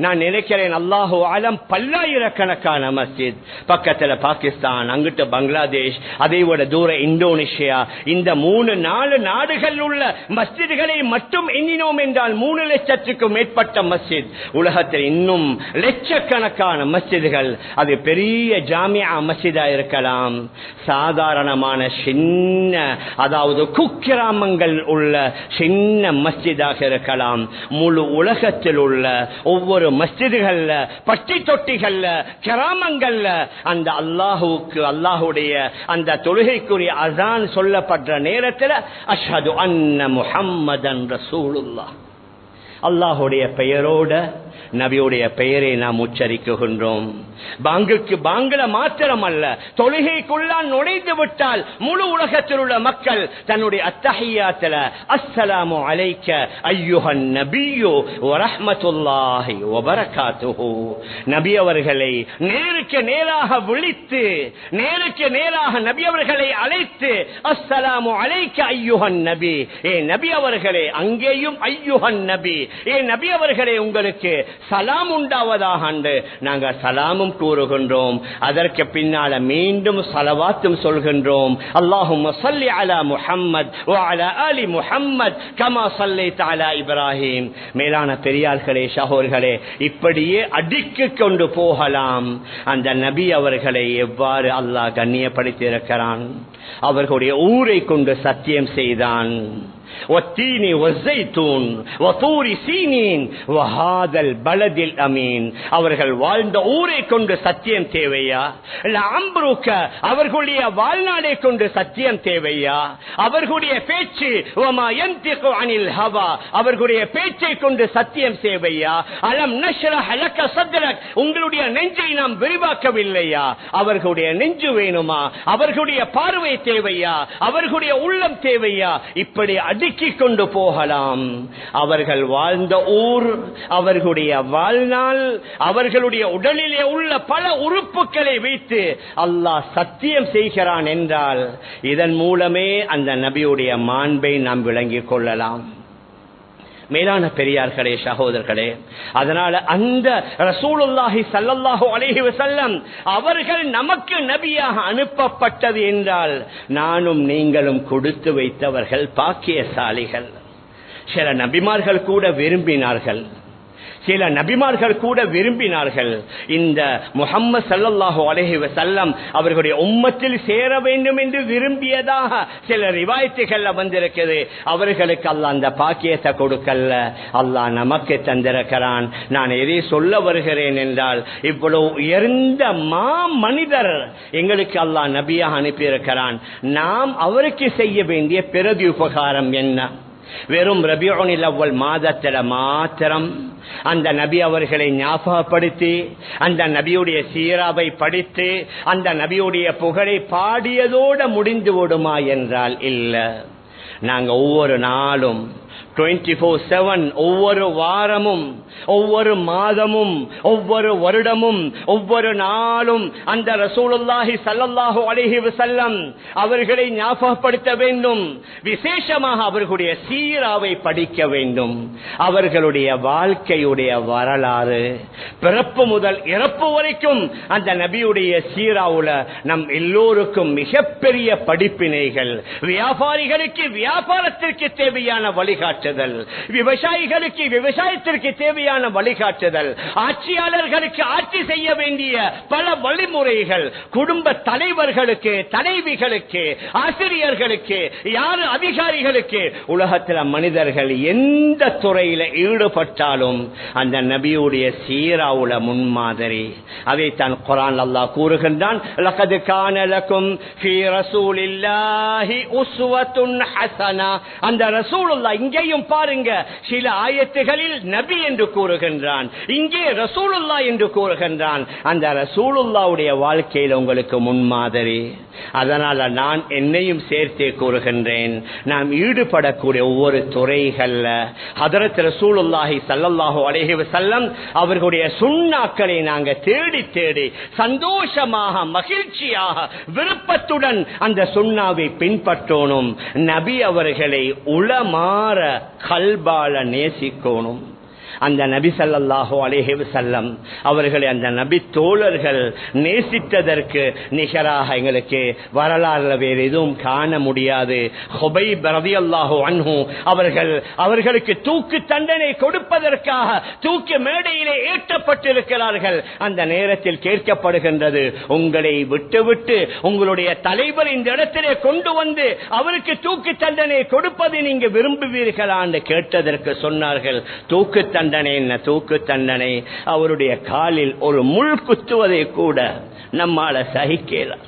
Speaker 1: நான் நினைக்கிறேன் அல்லாஹு ஆலம் பல்லாயிரக்கணக்கான மஸ்ஜித், பக்கத்துல பாகிஸ்தான், அங்கிட்ட பங்களாதேஷ், அதை விட தூர இந்தோனேஷியா, இந்த 3-4 நாடுகள் உள்ள மஸ்ஜித்களை மட்டும் எண்ணினோம் என்றால் 3 லட்சத்துக்கும் மேற்பட்ட மஸ்ஜித். உலகத்தில் இன்னும் லட்சக்கணக்கான மஸ்ஜிதுகள். அது பெரிய ஜாமியா மஸ்ஜிதா இருக்கலாம், சாதாரணமான சின்ன அதாவது குக்கிராமங்கள் உள்ள சின்ன மஸ்ஜிதாக இருக்கலாம். முழு உலகத்தில் உள்ள ஒவ்வொரு மஸ்ஜிதுகள்ல, பட்டி தொட்டிகள்ல, கிராமங்கள்ல அந்த அல்லாஹுக்கு அல்லாஹுடைய அந்த தொழுகைக்குரிய அஸான் சொல்லப்படுற நேரத்தில் அஷ்ஹது அன்ன முஹம்மதன் ரசூலுல்லாஹ், அல்லாஹுடைய பெயரோட நபியுடைய பெயரை நாம் உச்சரிக்கின்றோம். பாங்குக்கு பாங்கல மாத்திரம் அல்ல, தொழுகைக்குள்ளான் நுழைந்து விட்டால் முழு உலகத்தில் உள்ள மக்கள் தன்னுடைய அத்தஹியாத்துல அஸ்ஸலாமு அலைக்க அய்யுஹன் நபியு வ ரஹ்மத்துல்லாஹி வ பரகாத்துஹு, நபி அவர்களை நேருக்கு நேராக விழித்து, நேருக்கு நேராக நபி அவர்களை அழைத்து அஸ்ஸலாமு அலைக்க அய்யுஹன் நபி, ஏ நபி அவர்களே, அங்கேயும் அய்யுஹன் நபி, ஏ நபி அவர்களே உங்களுக்கு சலாம் உண்டாவதாக நாங்கள் சலாமும் கூறுகின்றோம். அதற்கு பின்னால மீண்டும் ஸலவாத்தும் சொல்கின்றோம். அல்லாஹும்ம ஸல்லி அலா முஹம்மத் வ அலா ஆலி முஹம்மத் கமா ஸல்லைத அலா இப்ராஹிம். மேலான பெரியார்களே, சகோதரர்களே, இப்படியே அடுக்கி கொண்டு போகலாம். அந்த நபி அவர்களை எவ்வாறு அல்லாஹ் கண்ணியப்படுத்தி இருக்கிறான். அவர்களுடைய ஊரை கொண்டு சத்தியம் செய்தான். والتين والزيتون وطور سينين وهذا البلد الأمين. அவர்கள் வாழ்ந்த ஊரை கொண்டு சத்தியம் தேவையா? லஅம்ருக அவர்களுடைய வாழ்நாளை கொண்டு சத்தியம் தேவையா? அவர்களுடைய பேச்சு வமா யன்திகு அனில் ஹவா, அவர்களுடைய பேச்சை கொண்டு சத்தியம் தேவையா? அலம் நஷ்ரஹ் லக ஸத்ரக், உங்களுடைய நெஞ்சை நாம் விரிவாக்கவில்லையா? அவர்களுடைய நெஞ்சு வேணுமா? அவர்களுடைய பார்வை தேவையா? அவர்களுடைய உள்ளம் தேவையா? இப்படி அடுக்கி கொண்டு போகலாம். அவர்கள் வாழ்ந்த ஊர், அவர்களுடைய வாழ்நாள், அவர்களுடைய உடலிலே உள்ள பல உறுப்புகளை வைத்து அல்லாஹ் சத்தியம் செய்கிறான் என்றால் இதன் மூலமே அந்த நபியுடைய மாண்பை நாம் விளங்கிக் கொள்ளலாம். மேலான பெரியார்களே, சகோதரர்களே, அதனால அந்த ரசூலுல்லாஹி ஸல்லல்லாஹு அலைஹி வஸல்லம் அவர்கள் நமக்கு நபியாக அனுப்பப்பட்டது என்றால் நானும் நீங்களும் கொடுத்து வைத்தவர்கள் பாக்கியசாலிகள். சில நபிமார்கள் கூட விரும்பினார்கள், சில நபிமார்கள் கூட விரும்பினார்கள் இந்த முஹம்மது ஸல்லல்லாஹு அலைஹி வஸல்லம் அவர்களுடைய உம்மத்தில் சேர வேண்டும் என்று விரும்பியதாக சில ரிவாயத்துகள் வந்திருக்கிறது. அவர்களுக்கு அல்லாஹ் அந்த பாக்கியத்தை கொடுக்கல, அல்லாஹ் நமக்கு தந்திருக்கிறான். நான் எதை சொல்ல வருகிறேன் என்றால், இவ்வளவு உயர்ந்த மா மனிதர் எங்களுக்கு அல்லாஹ் நபியாக அனுப்பியிருக்கிறான். நாம் அவருக்கு செய்ய வேண்டிய பிரதி உபகாரம் என்ன? வெறும் ரபியுல் அவ்வல் மாதத்தில மாத்திரம் அந்த நபி அவர்களை ஞாபகப்படுத்தி, அந்த நபியுடைய சீராவை படித்து, அந்த நபியுடைய புகழை பாடியதோடு முடிந்து விடுமா என்றால் இல்ல. நாங்க ஒவ்வொரு நாளும் 24/7 ஒவ்வொரு வாரமும், ஒவ்வொரு மாதமும், ஒவ்வொரு வருடமும், ஒவ்வொரு நாளும் அந்த ரசூலுல்லாஹி ஸல்லல்லாஹு அலைஹி வஸல்லம் அவர்களை ஞாபகப்படுத்த வேண்டும். விசேஷமாக அவர்களுடைய சீராவை படிக்க வேண்டும். அவர்களுடைய வாழ்க்கையுடைய வரலாறு பிறப்பு முதல் இறப்பு வரைக்கும் அந்த நபியுடைய சீராவுல நம் எல்லோருக்கும் மிகப்பெரிய படிப்பினைகள். வியாபாரிகளுக்கு வியாபாரத்திற்கு தேவையான வழிகாட்டு, விவசாயிகளுக்கு விவசாயத்திற்கு தேவையான வழிகாட்டுதல், ஆட்சியாளர்களுக்கு ஆட்சி செய்ய வேண்டிய பல வழிமுறைகள், குடும்ப தலைவர்களுக்கு, தலைவிகளுக்கு, ஆசிரியர்களுக்கு, யார் அதிகாரிகளுக்கு, உலகத்தில் மனிதர்கள் எந்த துறையில ஈடுபட்டாலும் அந்த நபியுடைய சீராவுல முன்மாதிரி. அதைத்தான் குர்ஆன் அல்லாஹ் கூறுகின்றான், லகத் கான லகும் ஃபீ ரசூலில்லாஹி உஸ்வத்துன் ஹஸனா. அந்த ரசூலுல்லாஹ் இங்கேயும் அங்கேயும் பாருங்க, சில ஆயத்துகளில் நபி என்று கூறுகின்றான், இங்கே ரசூலுல்லாஹ் என்று கூறுகின்றான். அந்த ரசூலுல்லாஹ்வுடைய வாழ்க்கையில் உங்களுக்கு முன்மாதிரி. அதனால நான் என்னையும் சேர்த்தே கூறுகின்றேன், நாம் ஈடுபடக்கூடிய ஒவ்வொரு துறைகள்ல ஹதரத் ரசூலுல்லாஹி ஸல்லல்லாஹு அலைஹி வஸல்லம் அவர்களுடைய சுன்னாக்களை நாங்க தேடி தேடி சந்தோஷமாக, மகிழ்ச்சியாக, விருப்பத்துடன் அந்த சுன்னாவை பின்பற்றணும். நபி அவர்களை உளமாற கல்பால நேசிக்கணும். அந்த நபி ஸல்லல்லாஹு அலைஹி வஸல்லம் அவர்களை அந்த நபி தோழர்கள் நேசித்ததற்கு நிகராக எங்களுக்கு வரலாறுல வேறு எதுவும் காண முடியாது. ஹுபைப் ரலியல்லாஹு அன்ஹு அவர்களுக்கு தூக்கு தண்டனை கொடுப்பதற்காக தூக்கு மேடையிலே ஏற்றப்பட்டிருக்கிறார்கள். அந்த நேரத்தில் கேட்கப்படுகின்றது, உங்களை விட்டுவிட்டு உங்களுடைய தலைவர் இந்த இடத்திலே கொண்டு வந்து அவருக்கு தூக்கு தண்டனை கொடுப்பதை நீங்க விரும்புவீர்களா என்று கேட்டதற்கு சொன்னார்கள், தூக்கு தண்டனை என்ன, தூக்கு தண்டனை அவருடைய காலில் ஒரு முள் குத்துவதை கூட நம்மால சகிக்கலாம்.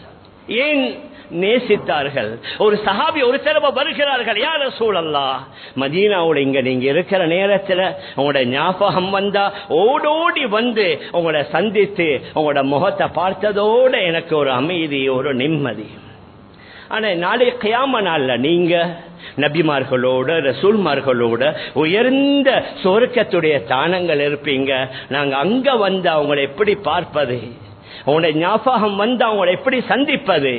Speaker 1: ஏன் நேசித்தார்கள். ஒரு சஹாபி ஒரு தடவை வருகிறார்கள், யா ரசூலல்லாஹ், மதீனாவோட இங்க நீங்க இருக்கிற நேரத்தில் உங்களோட ஞாபகம் வந்தா ஓடோடி வந்து உங்களோட சந்தித்து உங்களோட முகத்தை பார்த்ததோட எனக்கு ஒரு அமைதி, ஒரு நிம்மதி. ஆனா நாளை கியாம நாள்ல நீங்க நபிமார்களோட ரசூல்மார்களோட உயர்ந்த சொர்க்கத்துடைய தானங்கள் இருப்பீங்க. நாங்க அங்க வந்து அவங்களை எப்படி பார்ப்பது, உங்களுடைய ஞாபகம் வந்து அவங்களை எப்படி சந்திப்பது?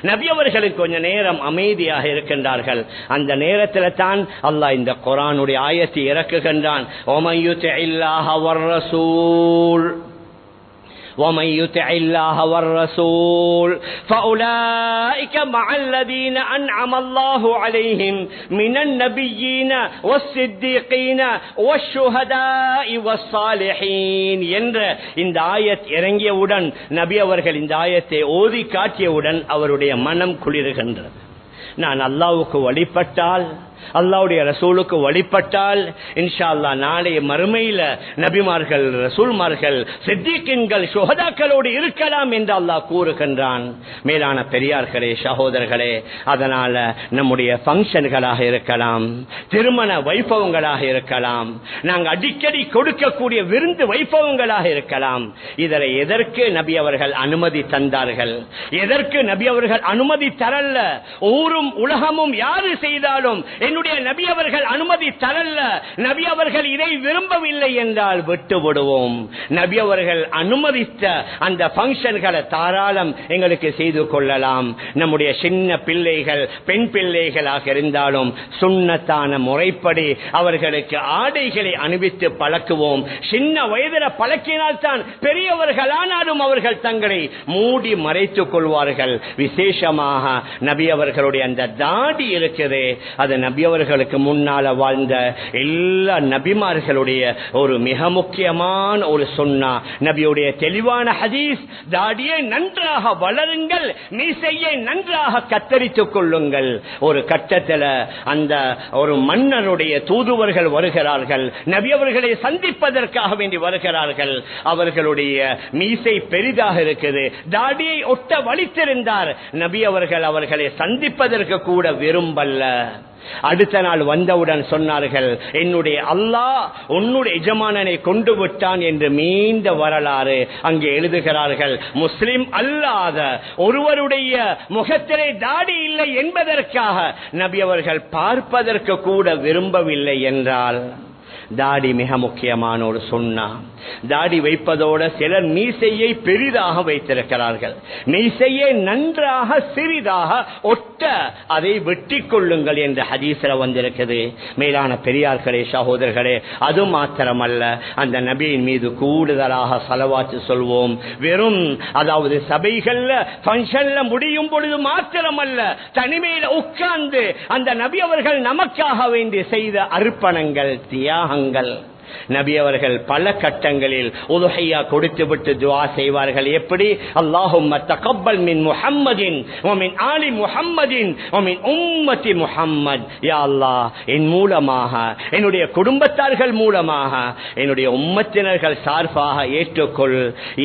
Speaker 1: நபி அவர்களுக்கு கொஞ்ச நேரம் அமைதியாக இருக்கின்றார்கள். அந்த நேரத்தில் தான் அல்லாஹ் இந்த குர்ஆனுடைய ஆயத்தை இறக்குகின்றான். وَمَن يُطِعِ اللَّهَ وَالرَّسُولَ ومن يطع الله والرسول فأولئك مع الذين أنعم الله عليهم من النبيين والصديقين والشهداء والصالحين என்ற இந்த ஆயத் இறங்கியவுடன் நபி அவர்கள் இந்த ஆயத்தை ஓதி காட்டியவுடன் அவருடைய மனம் குளிர்கின்றது. நான் அல்லாஹ்வுக்கு வழிபட்டால், அல்லாஹ்வுடைய ரசூலுக்கு வழிபட்டால் இன்ஷா அல்லாஹ் நாளைய மறுமையில நபிமார்கள், ரசூல்மார்கள், சித்திகீன்கள், சுஹதாக்களோடு இருக்கலாம் என்று அல்லாஹ் கூறுகின்றான். மேலான பெரியார்களே, சகோதரர்களே, அதனால நம்முடைய ஃபங்க்ஷன்களாக இருக்கலாம், திருமண வைபவங்களாக இருக்கலாம், நாங்கள் அடிக்கடி கொடுக்கக்கூடிய விருந்து வைபவங்களாக இருக்கலாம், இதனை எதற்கு நபி அவர்கள் அனுமதி தந்தார்கள், எதற்கு நபி அவர்கள் அனுமதி தரல? ஊரும் உலகமும் யாரு செய்தாலும் என்னுடைய நபி அவர்கள் அனுமதி தரல, நபி அவர்கள் இதை விரும்பவில்லை என்றால் விட்டு விடுவோம். நபி அவர்கள் அனுமதித்த அந்த பங்கன்களை தாராளம் எங்களுக்கு செய்து கொள்ளலாம். நம்முடைய சின்ன பிள்ளைகள், பெண் பிள்ளைகளாக இருந்தாலும் சுன்னத்தான முறைப்படி அவர்களுக்கு ஆடைகளை அணிவித்து பழக்குவோம். சின்ன வயதில் பழக்கினால் தான் பெரியவர்களானாலும் அவர்கள் தங்களை மூடி மறைத்துக் கொள்வார்கள். விசேஷமாக நபி அவர்களுடைய அந்த தாடி இருக்குது, அது நபி அவர்களுக்கு முன்னால வாழ்ந்த எல்லா நபிமார்களுடைய ஒரு மிக முக்கியமான ஒரு சுன்னா. நபியுடைய தெளிவான ஹதீஸ், தாடியை நன்றாக வளருங்கள், மீசையை நன்றாக கத்தரித்துக் கொள்ளுங்கள். ஒரு கட்டத்தில் அந்த ஒரு மன்னருடைய தூதுவர்கள் வருகிறார்கள், நபி அவர்களை சந்திப்பதற்காக வேண்டி வருகிறார்கள். அவர்களுடைய மீசை பெரிதாக இருக்குது, தாடியை ஒட்ட வலித்திருந்தார். நபி அவர்கள் அவர்களை சந்திப்பதற்கு கூட விரும்பல்ல. அடுத்த நாள் வந்தவுடன் சொன்னார்கள், என்னுடைய அல்லாஹ் உன்னுடைய எஜமானனை கொண்டு விட்டான் என்று மீண்ட வரலாறு அங்கே எழுதுகிறார்கள். முஸ்லிம் அல்லாத ஒருவருடைய முகத்திலே தாடி இல்லை என்பதற்காக நபி அவர்கள் பார்ப்பதற்கு கூட விரும்பவில்லை என்றால் தாடி மிக முக்கியமான ஒரு சுன்னா. தாடி வைப்பதோடு சிலர் மீசையை பெரிதாக வைத்திருக்கிறார்கள். மீசையை நன்றாக சிறிதாக ஒட்ட அதை வெட்டி கொள்ளுங்கள் என்று ஹதீஸ்ல வந்திருக்கிறது. மேலான பெரியார்களே, சகோதரர்களே, அது மாத்திரமல்ல, அந்த நபியின் மீது கூடுதலாக ஸலவாத் சொல்வோம். வெறும் அதாவது சபைகள்ல ஃபங்க்ஷன்ல முடியும் பொழுது மாத்திரமல்ல, தனிமையில உட்கார்ந்து அந்த நபி அவர்கள் நமக்காக வேண்டி செய்த அர்ப்பணங்கள், தியாகங்கள், நபி அவர்கள் பல கட்டங்களில் உதுஹியா கொடுத்துவிட்டு துஆ செய்வார்கள். எப்படி? அல்லாஹும்ம தகப்பல் மின் முஹம்மதின் வ மின் ஆலி முஹம்மதின் வ மின் உம்மத்தி முஹம்மத். யா அல்லாஹ், என் மூலமாக, என்னுடைய குடும்பத்தார்கள் மூலமாக, என்னுடைய உம்மத்தினர்கள் சார்பாக ஏற்றுக்கொள்.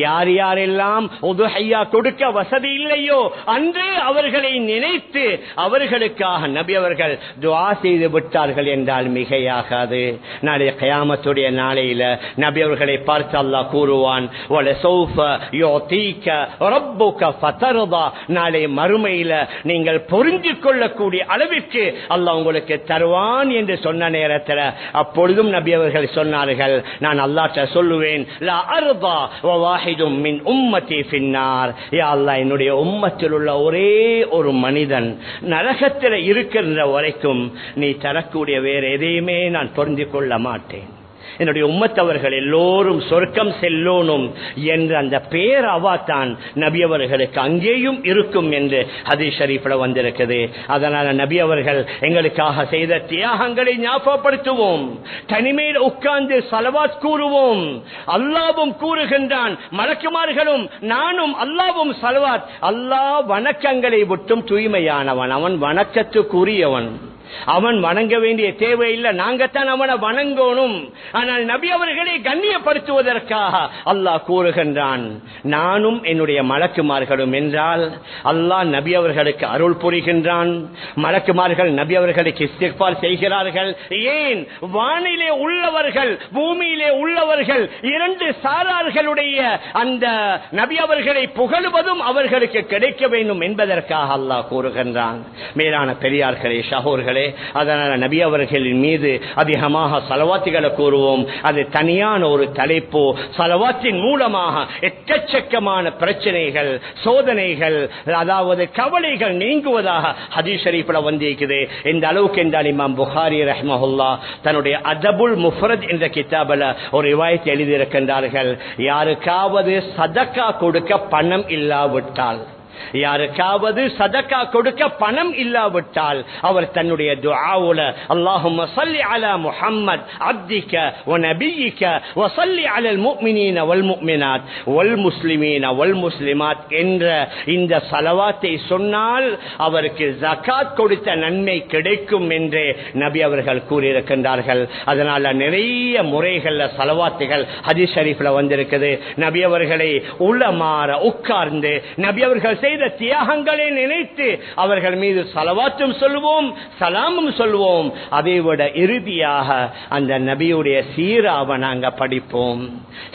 Speaker 1: யார் யாரெல்லாம் உதுஹியா கொடுக்க வசதி இல்லையோ அன்று அவர்களை நினைத்து அவர்களுக்காக நபி அவர்கள் துஆ செய்து விட்டார்கள் என்றால் மிகையாகாது. நாளை கியாமத்துடைய நாளையில நபி அவர்களை பார்த்து அல்லாஹ் கூறுவான், வலசௌஃப யுதீக ரப்புக ஃபதர்தா. நாளை மறுமையில நீங்கள் புரிந்து கொள்ளக்கூடிய அளவிற்கு அல்லாஹ் உங்களுக்கு தருவான் என்று சொன்ன நேரத்தில் அப்பொழுதும் நபி அவர்கள் சொன்னார்கள், நான் அல்லாஹ்ட்ட சொல்லுவேன், லா அர்தா வ வாஹிதும் மின் உம்மத்தி ஃபின்னார். யா அல்லாஹ், என்னுடைய உம்மத்தில் உள்ள ஒரே ஒரு மனிதன் நரகத்தில் இருக்கின்ற வரைக்கும் நீ தரக்கூடிய வேறு எதையுமே நான் புரிந்து கொள்ள மாட்டேன். என்னுடைய உம்மத்தவர்கள் எல்லோரும் சொர்க்கம் செல்லோனும் என்ற அந்த பேரவாத்தான் நபி அவர்களுக்கு அங்கேயும் இருக்கும் என்று ஹதீஸ் ஷரீஃப்ல வந்திருக்குது. அதனால நபி அவர்கள் எங்களுக்காக செய்த தியாகங்களை ஞாபகப்படுத்துவோம். தனிமையில் உட்கார்ந்து ஸலவாத் கூறுவோம். அல்லாஹ்வும் கூறுகின்றான், மலக்குமார்களும் நானும் அல்லாஹ்வும் ஸலவாத். அல்லாஹ் வணக்கங்களை விட்டும் தூய்மையானவன், அவன் வணக்கத்துக்குரியவன். அவன் வணங்க வேண்டிய தேவையில்லை, நாங்கத்தான் அவனை வணங்கணும். ஆனால் நபி அவர்களை கண்ணியப்படுத்துவதற்காக அல்லாஹ் கூறுகின்றான், நானும் என்னுடைய மலக்குமார்களும் என்றால் அல்லாஹ் நபி அவர்களுக்கு அருள் புரிகின்றான். மலக்குமார்கள் நபி அவர்களுக்கு இஸ்திக்பார் செய்கிறார்கள். ஏன்? வானிலே உள்ளவர்கள் பூமியிலே உள்ளவர்கள் இரண்டு சாரார்களுடைய அந்த நபி அவர்களை புகழுவதும் அவர்களுக்கு கிடைக்க வேண்டும் என்பதற்காக அல்லாஹ் கூறுகின்றான். மேலான பெரியார்களே, சகோதரர்களே, அதனால நபி அவர்களின் மீது அதிகமாக ஸலவாத்துகளை கூறுவோம். அது தனியான ஒரு தலைப்பு. ஸலவாத்தின் மூலமாக எக்கச்சக்கமான பிரச்சனைகள், சோதனைகள், அதாவது கவலைகள் நீங்குவதாக ஹதீஸ் ஷரீஃப்ல வந்திருக்குது. இந்த அளவுக்கு என்றால் இமாம் புகாரி ரஹ்மஹுல்லாஹ் தன்னுடைய அதபுல் முஃபரத் என்ற கிதாபில் ஒரு ரிவாயத் எழுதியிருக்கின்றார்கள், யாருக்காவது சதக்கா கொடுக்க பணம் இல்லாவிட்டால், யாருக்காவது சதக்கா கொடுக்க பணம் இல்லாவிட்டால் அவர் தன்னுடைய துஆவுல அல்லாஹும்ம ஸல்லி அலா முஹம்மத் அப்திக வ நபியிக வ ஸல்லி அலல் முஃமினீன வல் முஃமினாத் வல் முஸ்லிமீன வல் முஸ்லிமாத் என்ற இந்த ஸலவாத்தை சொன்னால் அவருக்கு ஜகாத் கொடுத்த நன்மை கிடைக்கும் என்று நபி அவர்கள் கூறியிருக்கின்றார்கள். அதனால நிறைய முறைகள்ல ஸலவாத்துகள் ஹதீஸ் ஷரீஃப்ல வந்திருக்குது. நபி அவர்களை உளமாற உட்கார்ந்து நபி அவர்கள் செய்த தியாகங்களை நினைத்து அவர்கள் மீது ஸலவாத்தும் சொல்வோம், சலாமும் சொல்வோம். அதைவிட இறுதியாக அந்த நபியுடைய சீராவை நாங்க படிப்போம்.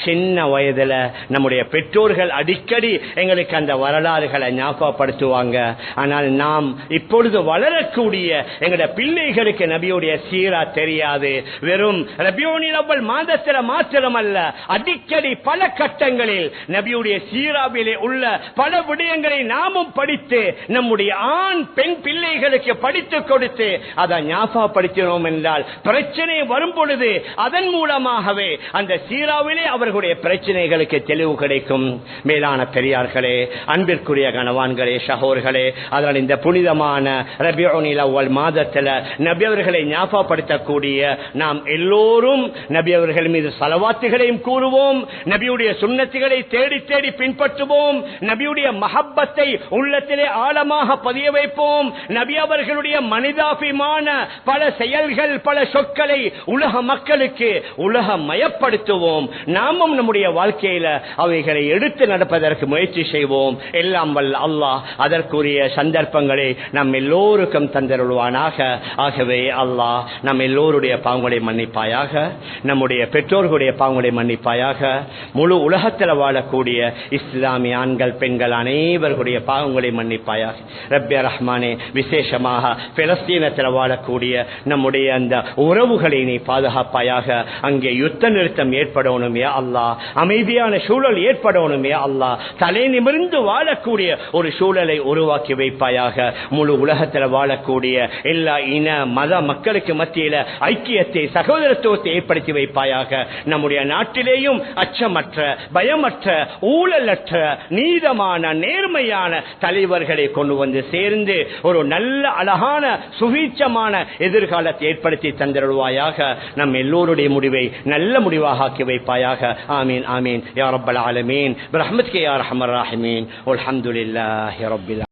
Speaker 1: சின்ன வயதுல நம்முடைய பெற்றோர்கள் அடிக்கடி எங்களுக்கு அந்த வரலாறுகளை ஞாபகப்படுத்துவாங்க. ஆனால் நாம் இப்பொழுது வளரக்கூடிய எங்களுடைய பிள்ளைகளுக்கு நபியுடைய சீரா தெரியாது. வெறும் ரபியுல் அவ்வல் மாதத்தில் மாத்திரமல்ல, அடிக்கடி பல கட்டங்களில் நபியுடைய சீராவிலே உள்ள பல விடயங்களை நாமும் படித்து நம்முடைய ஆண் பெண் பிள்ளைகளுக்கு படித்துக் கொடுத்து அதை ஞாபகப்படுத்தினோம் என்றால் பிரச்சனை வரும் பொழுது அதன் மூலமாகவே அந்த சீராவிலே அவர்களுடைய பிரச்சனைகளுக்கு தெளிவு கிடைக்கும். மேலான பெரியார்களே, அன்பிற்குரிய கணவான்களே, சகோதரர்களே, அதனால் இந்த புனிதமான ரபியுல் அவ்வல் மாதத்தில் நபி அவர்களை ஞாபகப்படுத்தக்கூடிய நாம் எல்லோரும் நபி அவர்கள் மீது ஸலவாத்துகளையும் கூறுவோம், நபியுடைய சுன்னத்துகளை தேடி தேடி பின்பற்றுவோம், நபியுடைய மஹப்பத்தை உள்ளத்திலே ஆழமாக பதிய வைப்போம். நபி அவர்களுடைய மனிதாபிமான பல செயல்கள், பல சொற்களை உலக மக்களுக்கு உலக மயப்படுத்துவோம். நாமும் நம்முடைய வாழ்க்கையில அவைகளை எடுத்து நடப்பதற்கு முயற்சி செய்வோம். எல்லாம் வல்ல அல்லாஹ் அதற்குரிய சந்தர்ப்பங்களை நம் எல்லோருக்கும் தந்தருள்வானாக. ஆகவே அல்லாஹ் நம் எல்லோருடைய பாவங்களை மன்னிப்பாயாக, நம்முடைய பெற்றோர்களுடைய பாவங்களை மன்னிப்பாயாக, முழு உலகத்தில் வாழக்கூடிய இஸ்லாமிய ஆண்கள் பெண்கள் அனைவர்களுடைய பாவங்களை மன்னிப்பாயாக. ரப்பே ரஹ்மானே, விசேஷமாக பலஸ்தீனத்தில் வாழக்கூடிய நம்முடைய அந்த உறவுகளை நீ பாதுகாப்பாயாக. அங்கே யுத்த நிறுத்தம் ஏற்படணும் யா அல்லாஹ், அமைதியான சூழல் ஏற்படணும் யா அல்லாஹ், தலை நிமிர்ந்து வாழக்கூடிய ஒரு சூழலை உருவாக்கி வைப்பாயாக. முழு உலகத்தில் வாழக்கூடிய எல்லா இன மத மக்களுக்கு மத்தியில ஐக்கியத்தை, சகோதரத்துவத்தை ஏற்படுத்தி வைப்பாயாக. நம்முடைய நாட்டிலேயும் அச்சமற்ற, பயமற்ற, ஊழலற்ற, நீதமான, நேர்மையான உண்மையான தலைவர்களை கொண்டு வந்து சேர்ந்து ஒரு நல்ல அழகான சுவீட்சமான எதிர்காலத்தை ஏற்படுத்தி தந்திருவாயாக. நம் எல்லோருடைய முடிவை நல்ல முடிவாக ஆக்கி வைப்பாயாக. ஆமீன் ஆமீன் யா ரப்பல் ஆலமீன் பிரஹ்மத்க யா அர்ஹமர் ராஹிமீன். அல்ஹம்துலில்லாஹி ரப்பில்